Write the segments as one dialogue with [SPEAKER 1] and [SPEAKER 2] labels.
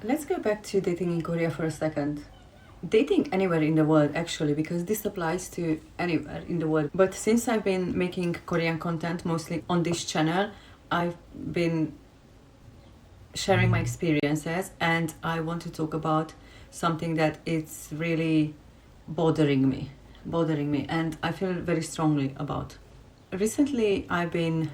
[SPEAKER 1] Let's go back to dating in Korea for a second. Dating anywhere in the world, actually, because this applies to anywhere in the world. But since I've been making Korean content mostly on this channel, I've been sharing my experiences, and I want to talk about something that it's really bothering me, and I feel very strongly about. Recently, I've been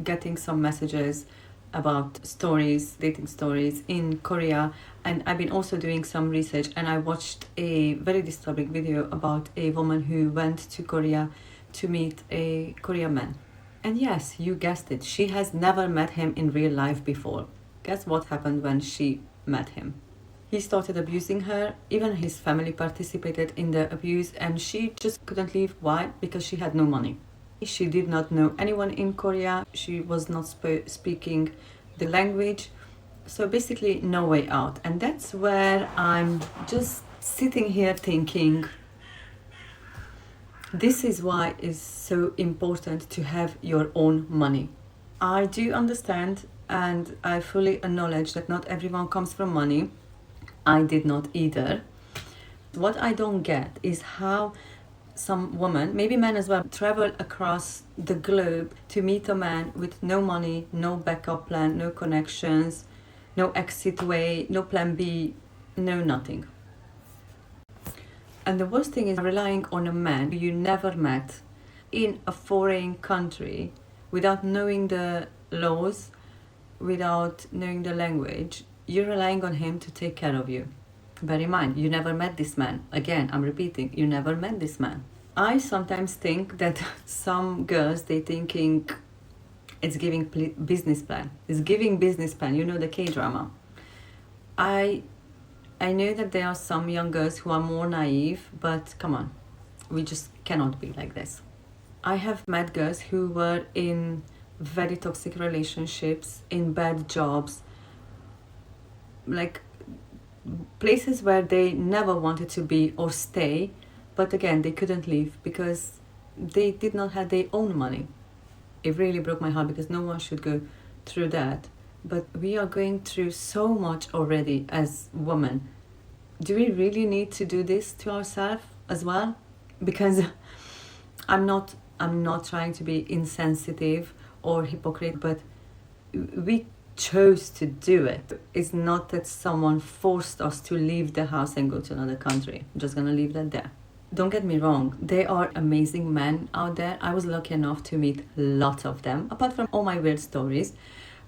[SPEAKER 1] getting some messages about stories, dating stories in Korea, and I've been also doing some research, and I watched a very disturbing video about a woman who went to Korea to meet a Korean man. And yes, you guessed it, she has never met him in real life before. Guess what happened when she met him? He started abusing her. Even his family participated in the abuse, and she just couldn't leave. Why? Because she had no money. She did not know anyone in Korea. She was not speaking the language. So basically, no way out. And that's where I'm just sitting here thinking, this is why it's so important to have your own money. I do understand and I fully acknowledge that not everyone comes from money. I did not either. What I don't get is how some women, maybe men as well, travel across the globe to meet a man with no money, no backup plan, no connections, no exit way, no plan B, no nothing. And the worst thing is relying on a man who you never met in a foreign country without knowing the laws, without knowing the language. You're relying on him to take care of you. Bear in mind, you never met this man. Again, I'm repeating, you never met this man. I sometimes think that some girls, they thinking it's giving business plan. It's giving business plan, you know, the K-drama. I know that there are some young girls who are more naive, but come on, we just cannot be like this. I have met girls who were in very toxic relationships, in bad jobs, like places where they never wanted to be or stay, but again, they couldn't leave because they did not have their own money. It really broke my heart because no one should go through that. But we are going through so much already as women. Do we really need to do this to ourselves as well? Because I'm not trying to be insensitive or hypocrite, but we chose to do it. It's not that someone forced us to leave the house and go to another country. I'm just gonna leave that there. Don't get me wrong, there are amazing men out there. I was lucky enough to meet lots of them, apart from all my weird stories.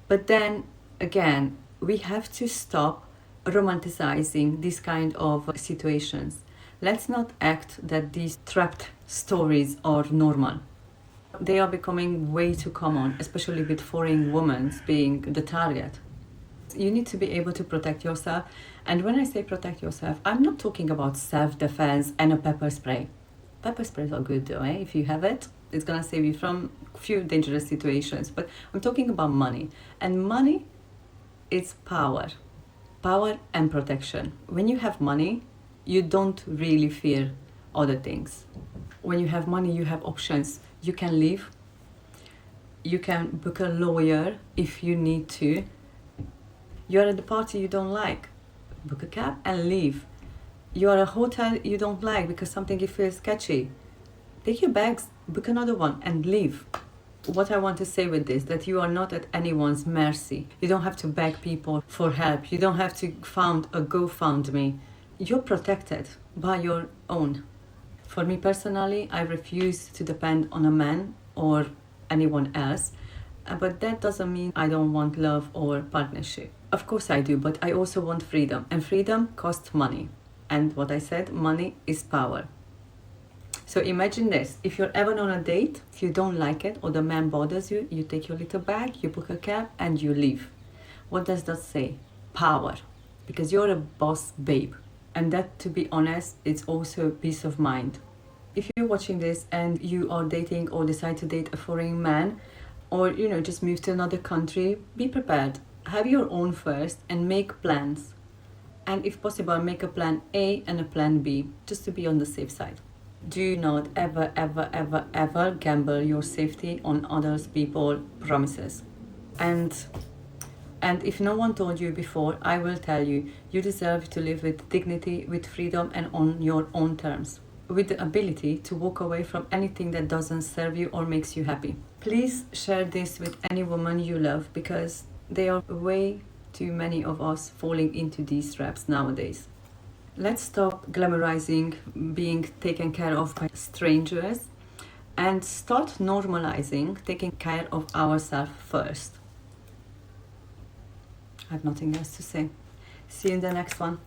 [SPEAKER 1] But then again, we have to stop romanticizing these kind of situations. Let's not act that these trapped stories are normal. They are becoming way too common, especially with foreign women being the target. You need to be able to protect yourself. And when I say protect yourself, I'm not talking about self-defense and a pepper spray. Pepper sprays are good though, eh? If you have it, it's gonna save you from a few dangerous situations. But I'm talking about money. And money is power. Power and protection. When you have money, you don't really fear other things. When you have money, you have options. You can leave. You can book a lawyer if you need to. You're at the party you don't like, book a cab and leave. You're at a hotel you don't like because something you feel sketchy. Take your bags, book another one and leave. What I want to say with this, that you are not at anyone's mercy. You don't have to beg people for help. You don't have to found a GoFundMe. You're protected by your own. For me personally, I refuse to depend on a man or anyone else. But that doesn't mean I don't want love or partnership. Of course I do, but I also want freedom. And freedom costs money. And what I said, money is power. So imagine this, if you're ever on a date, if you don't like it or the man bothers you, you take your little bag, you book a cab and you leave. What does that say? Power. Because you're a boss babe. And that, to be honest, it's also peace of mind. If you're watching this and you are dating or decide to date a foreign man, or just move to another country, be prepared. Have your own first and make plans. And if possible, make a plan A and a plan B, just to be on the safe side. Do not ever, ever, ever, ever gamble your safety on others people's promises. And And if no one told you before, I will tell you, you deserve to live with dignity, with freedom, and on your own terms, with the ability to walk away from anything that doesn't serve you or makes you happy. Please share this with any woman you love, because there are way too many of us falling into these traps nowadays. Let's stop glamorizing being taken care of by strangers and start normalizing taking care of ourselves first. I have nothing else to say. See you in the next one.